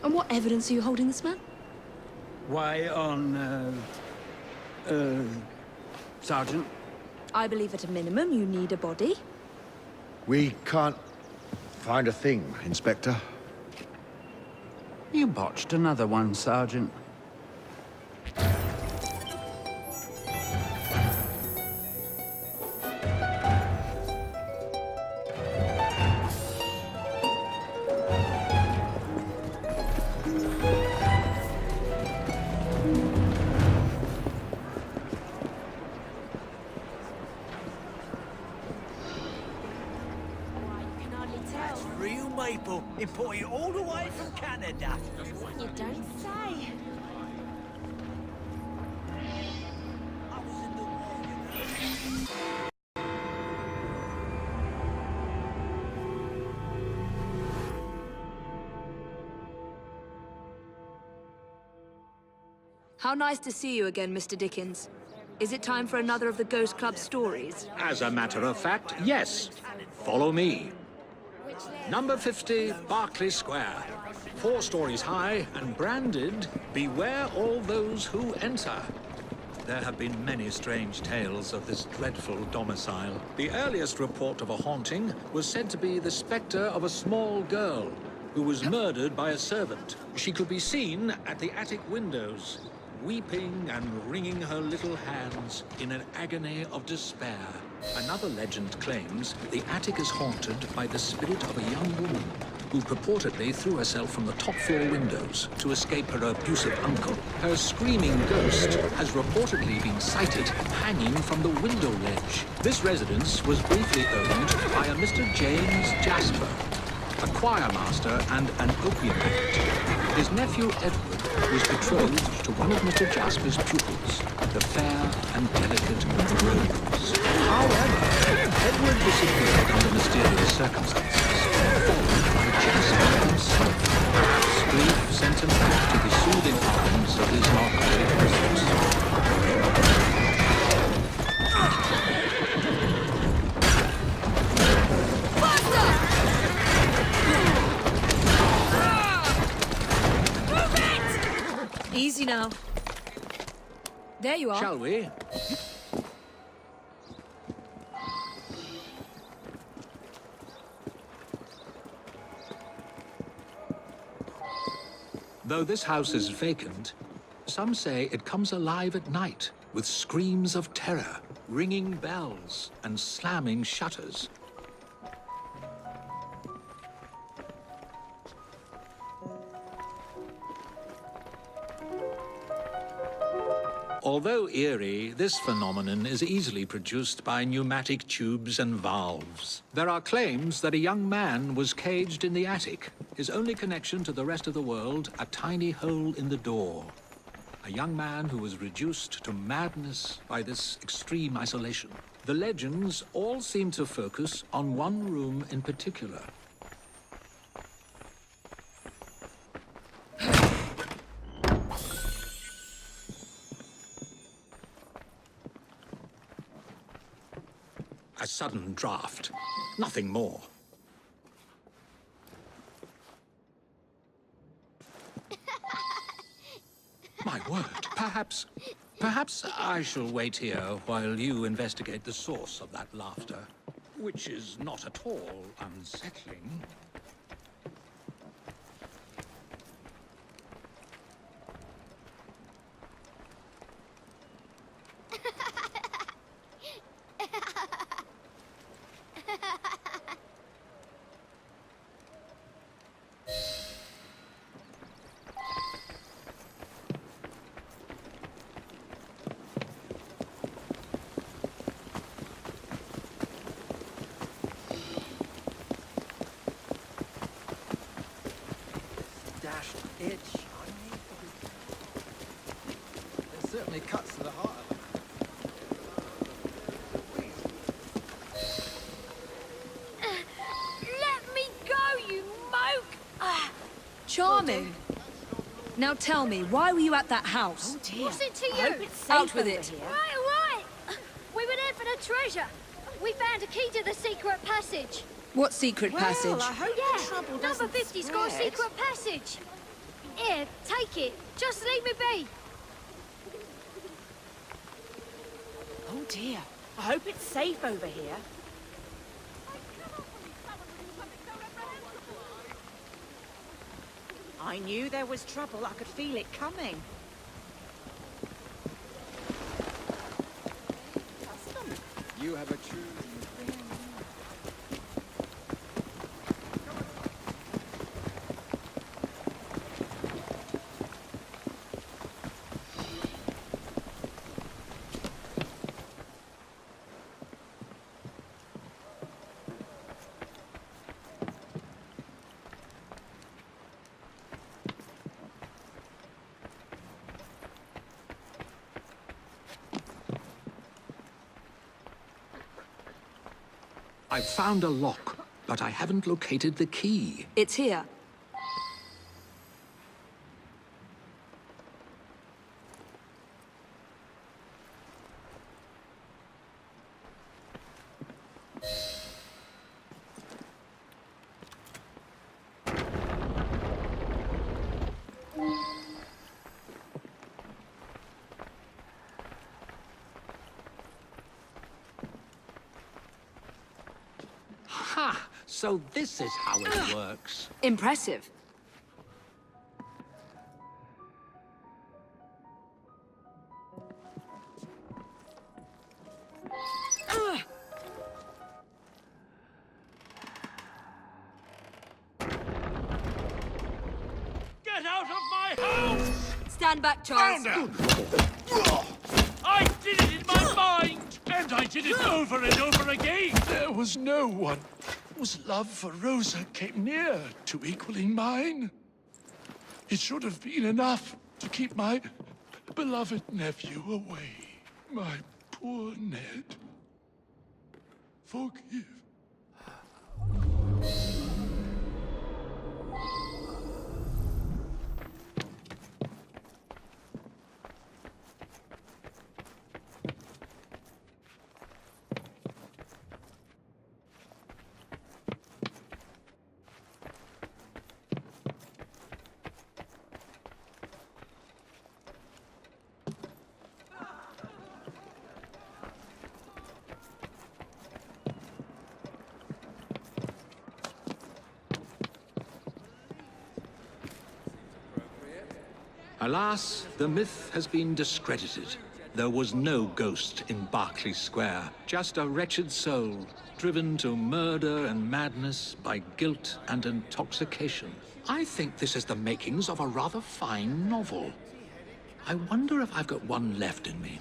And what evidence are you holding this man? Why, Sergeant? I believe at a minimum you need a body. We can't find a thing, Inspector. You botched another one, Sergeant. Real maple, imported all the way from Canada. You don't say. I was in the war, you know. How nice to see you again, Mr. Dickens. Is it time for another of the Ghost Club stories? As a matter of fact, yes. Follow me. Number 50, Berkeley Square. 4 stories high and branded, "Beware all those who enter." There have been many strange tales of this dreadful domicile. The earliest report of a haunting was said to be the spectre of a small girl who was murdered by a servant. She could be seen at the attic windows, weeping and wringing her little hands in an agony of despair. Another legend claims the attic is haunted by the spirit of a young woman who purportedly threw herself from the top floor windows to escape her abusive uncle. Her screaming ghost has reportedly been sighted hanging from the window ledge. This residence was briefly owned by a Mr. James Jasper, a choir master and an opium addict. His nephew Edward was betrothed to one of Mr. Jasper's pupils, the fair and delicate Rose. However, Edward disappeared under mysterious circumstances, followed by Jasper himself. Perhaps grief sent him back to the soothing arms of his narcotic mistress. Easy now. There you are. Shall we? Though this house is vacant, some say it comes alive at night with screams of terror, ringing bells, and slamming shutters. Although eerie, this phenomenon is easily produced by pneumatic tubes and valves. There are claims that a young man was caged in the attic, his only connection to the rest of the world a tiny hole in the door. A young man who was reduced to madness by this extreme isolation. The legends all seem to focus on one room in particular. A sudden draft. Nothing more. My word. Perhaps I shall wait here while you investigate the source of that laughter, which is not at all unsettling. itch. It certainly cuts to the heart of Let me go, you moke! Charming. Now tell me, why were you at that house? What's it to I hope you? it's safe Out with over it. here. Right. We were there for the treasure. We found a key to the secret passage. What secret passage? Well, I hope the trouble Number doesn't 50's got a spread. secret passage. Here, take it. Just leave me be. Oh dear. I hope it's safe over here. I knew there was trouble. I could feel it coming. you have a true... I've found a lock, but I haven't located the key. It's here. Ha! So this is how it works. Impressive. Get out of my house! Stand back, Charles. I did it in my mind! And I did it over and over again! There was no one whose love for Rosa came near to equaling mine. It should have been enough to keep my beloved nephew away. My poor Ned. Forgive. Alas, the myth has been discredited. There was no ghost in Berkeley Square, just a wretched soul, driven to murder and madness by guilt and intoxication. I think this is the makings of a rather fine novel. I wonder if I've got one left in me.